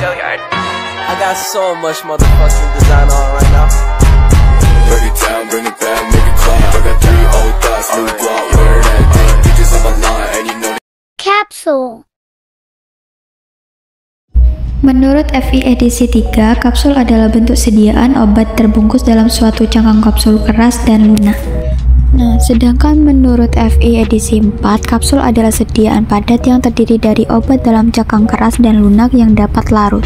I got so much motherfucking design on right now. Break it down, bring it back, make it clap. I got 3 old thoughts, new block, where that thing. Bitches on my line, and you know. Capsule. Menurut FI edisi 3, kapsul adalah bentuk sediaan obat terbungkus dalam suatu cangkang kapsul keras dan lunak. Nah, sedangkan menurut FI edisi 4, kapsul adalah sediaan padat yang terdiri dari obat dalam cangkang keras dan lunak yang dapat larut.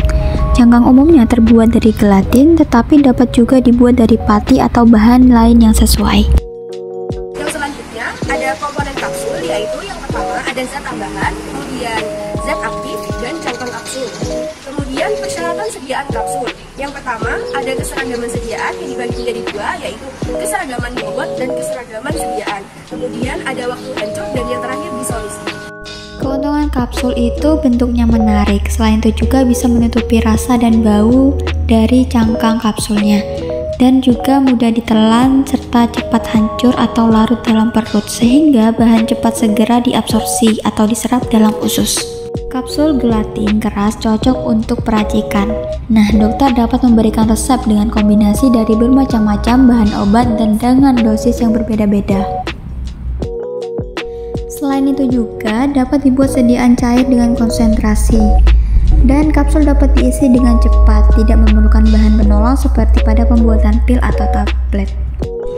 Cangkang umumnya terbuat dari gelatin, tetapi dapat juga dibuat dari pati atau bahan lain yang sesuai. Yang selanjutnya ada komponen kapsul, yaitu yang pertama ada zat tambahan, kemudian zat aktif, dan cangkang kapsul. Kemudian persyaratan sediaan kapsul. Yang pertama ada keseragaman sediaan yang dibagi menjadi 2, yaitu keseragaman bobot dan keseragaman sediaan. Kemudian ada waktu hancur dan yang terakhir disolusi. Keuntungan kapsul itu bentuknya menarik, selain itu juga bisa menutupi rasa dan bau dari cangkang kapsulnya, dan juga mudah ditelan serta cepat hancur atau larut dalam perut, sehingga bahan cepat segera diabsorpsi atau diserap dalam usus. Kapsul gelatin keras cocok untuk peracikan. Nah, dokter dapat memberikan resep dengan kombinasi dari bermacam-macam bahan obat dan dengan dosis yang berbeda-beda. Selain itu juga dapat dibuat sediaan cair dengan konsentrasi. Dan kapsul dapat diisi dengan cepat, tidak memerlukan bahan penolong seperti pada pembuatan pil atau tablet.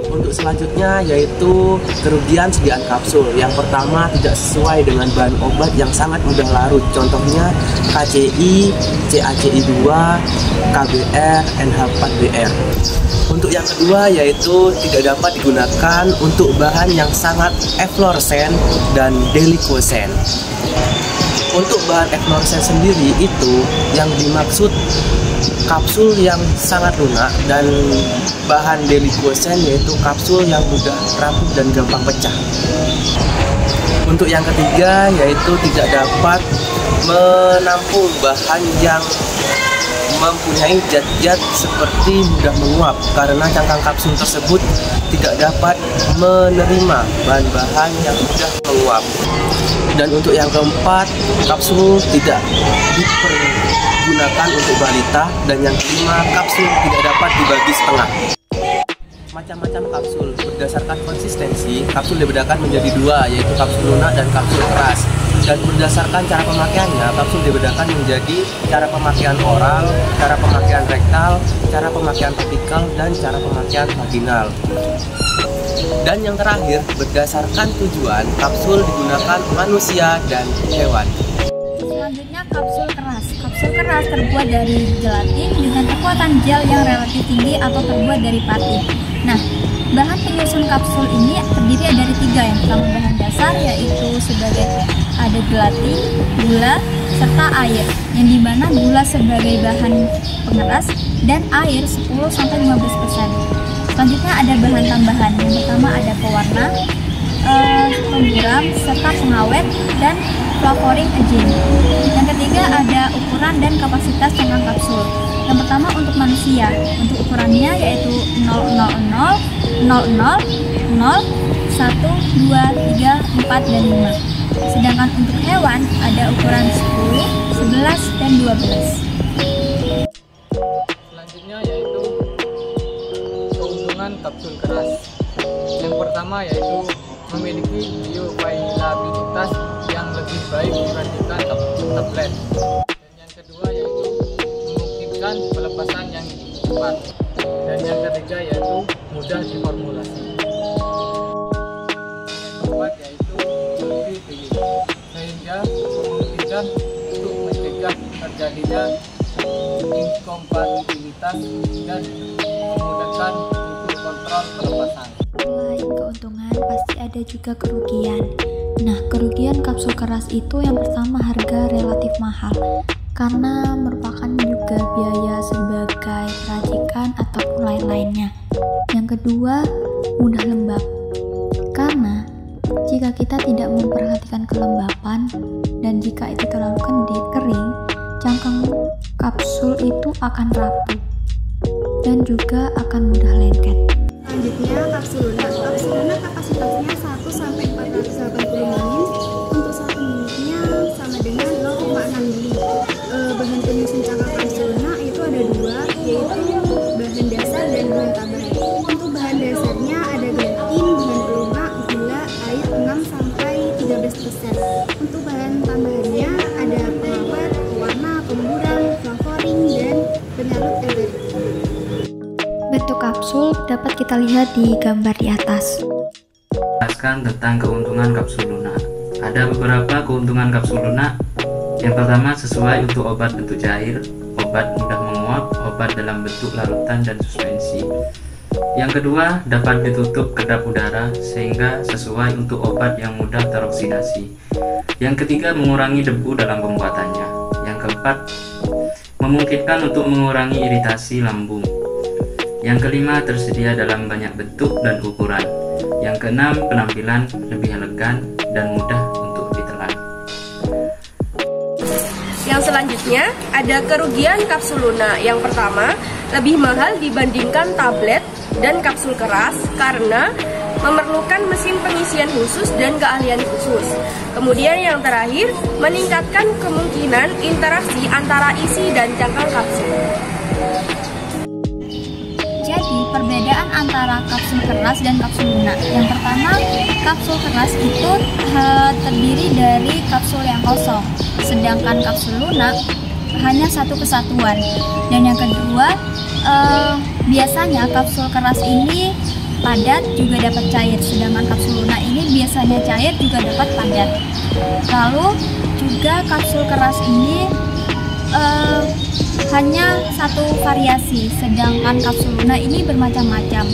Untuk selanjutnya yaitu kerugian sediaan kapsul. Yang pertama, tidak sesuai dengan bahan obat yang sangat mudah larut. Contohnya KCI, CACI2, KBR, NH4BR. Untuk yang kedua yaitu tidak dapat digunakan untuk bahan yang sangat efloresen dan delikosen. Untuk bahan efloresen sendiri itu yang dimaksud kapsul yang sangat lunak, dan bahan delikosen yaitu kapsul yang mudah rapuh dan gampang pecah. Untuk yang ketiga yaitu tidak dapat menampung bahan yang mempunyai zat-zat seperti mudah menguap, karena cangkang kapsul tersebut tidak dapat menerima bahan-bahan yang mudah menguap. Dan untuk yang keempat, kapsul tidak dipergunakan untuk balita. Dan yang kelima, kapsul tidak dapat dibagi setengah. Macam-macam kapsul. Berdasarkan konsistensi, kapsul dibedakan menjadi 2, yaitu kapsul lunak dan kapsul keras. Dan berdasarkan cara pemakaiannya, kapsul dibedakan menjadi cara pemakaian oral, cara pemakaian rektal, cara pemakaian topikal, dan cara pemakaian vaginal. Dan yang terakhir, berdasarkan tujuan, kapsul digunakan manusia dan hewan. Selanjutnya kapsul keras. Kapsul keras terbuat dari gelatin dengan kekuatan gel yang relatif tinggi atau terbuat dari pati. Nah, bahan penyusun kapsul ini terdiri dari 3. Yang pertama bahan dasar, yaitu sebagai ada gelatin, gula, serta air, yang dimana gula sebagai bahan pengeras dan air 10-15%. Selanjutnya ada bahan tambahan. Yang pertama ada pewarna, pemburam, serta pengawet, dan flavoring agent. Yang ketiga ada ukuran dan kapasitas cangkang kapsul. Yang pertama untuk manusia, untuk ukurannya yaitu 000, 00, 0, 0, 1, 2, 3, 4, dan 5. Sedangkan untuk hewan ada ukuran 10, 11, dan 12. Selanjutnya yaitu keuntungan kapsul keras. Yang pertama yaitu memiliki bioavailabilitas yang lebih baik dibandingkan tablet. Dan yang kedua yaitu memungkinkan pelepasan yang cepat. Dan yang ketiga yaitu mudah diformulasi. Yang keempat yaitu lebih tinggi, sehingga memungkinkan untuk mencegah terjadinya inkompatibilitas dan memudahkan untuk kontrol pelepasan. Selain keuntungan, pasti ada juga kerugian. Nah, kerugian kapsul keras itu yang pertama harga relatif mahal, karena merupakan juga biaya sebagai peracikan ataupun lain-lainnya. Yang kedua, mudah lembab, karena jika kita tidak memperhatikan kelembapan dan jika itu terlalu kering, cangkang kapsul itu akan rapuh dan juga akan mudah lengket. Selanjutnya kapsul lunak. Kapsul lunak kapasitasnya 1-480 ml. Untuk 1 minutnya sama dengan 0,6 ml. bahan penyusun cangkang Luna itu ada dua, yaitu bahan dasar dan bahan tambahan. Untuk bahan dasarnya ada gelatin, bahan peluma, gula, air 6-13%. Untuk bahan tambahannya ada pengawet, pewarna, pemburam, flavoring, dan penyarut teler. Bentuk kapsul dapat kita lihat di gambar di atas. Jelaskan tentang keuntungan kapsul lunak. Ada beberapa keuntungan kapsul lunak. Yang pertama, sesuai untuk obat bentuk cair, obat mudah menguap, obat dalam bentuk larutan dan suspensi. Yang kedua, dapat ditutup kedap udara sehingga sesuai untuk obat yang mudah teroksidasi. Yang ketiga, mengurangi debu dalam pembuatannya. Yang keempat, memungkinkan untuk mengurangi iritasi lambung. Yang kelima, tersedia dalam banyak bentuk dan ukuran. Yang keenam, penampilan lebih elegan dan mudah untuk ditelan. Yang selanjutnya ada kerugian kapsul Luna. Yang pertama, lebih mahal dibandingkan tablet dan kapsul keras karena memerlukan mesin pengisian khusus dan keahlian khusus. Kemudian yang terakhir, meningkatkan kemungkinan interaksi antara isi dan cangkang kapsul. Jadi, perbedaan antara kapsul keras dan kapsul lunak. Yang pertama, kapsul keras itu terdiri dari kapsul yang kosong, sedangkan kapsul lunak hanya satu kesatuan. Dan yang kedua, biasanya kapsul keras ini padat juga dapat cair, sedangkan kapsul lunak ini biasanya cair juga dapat padat. Lalu juga kapsul keras ini hanya satu variasi, sedangkan kapsul lunak ini bermacam-macam.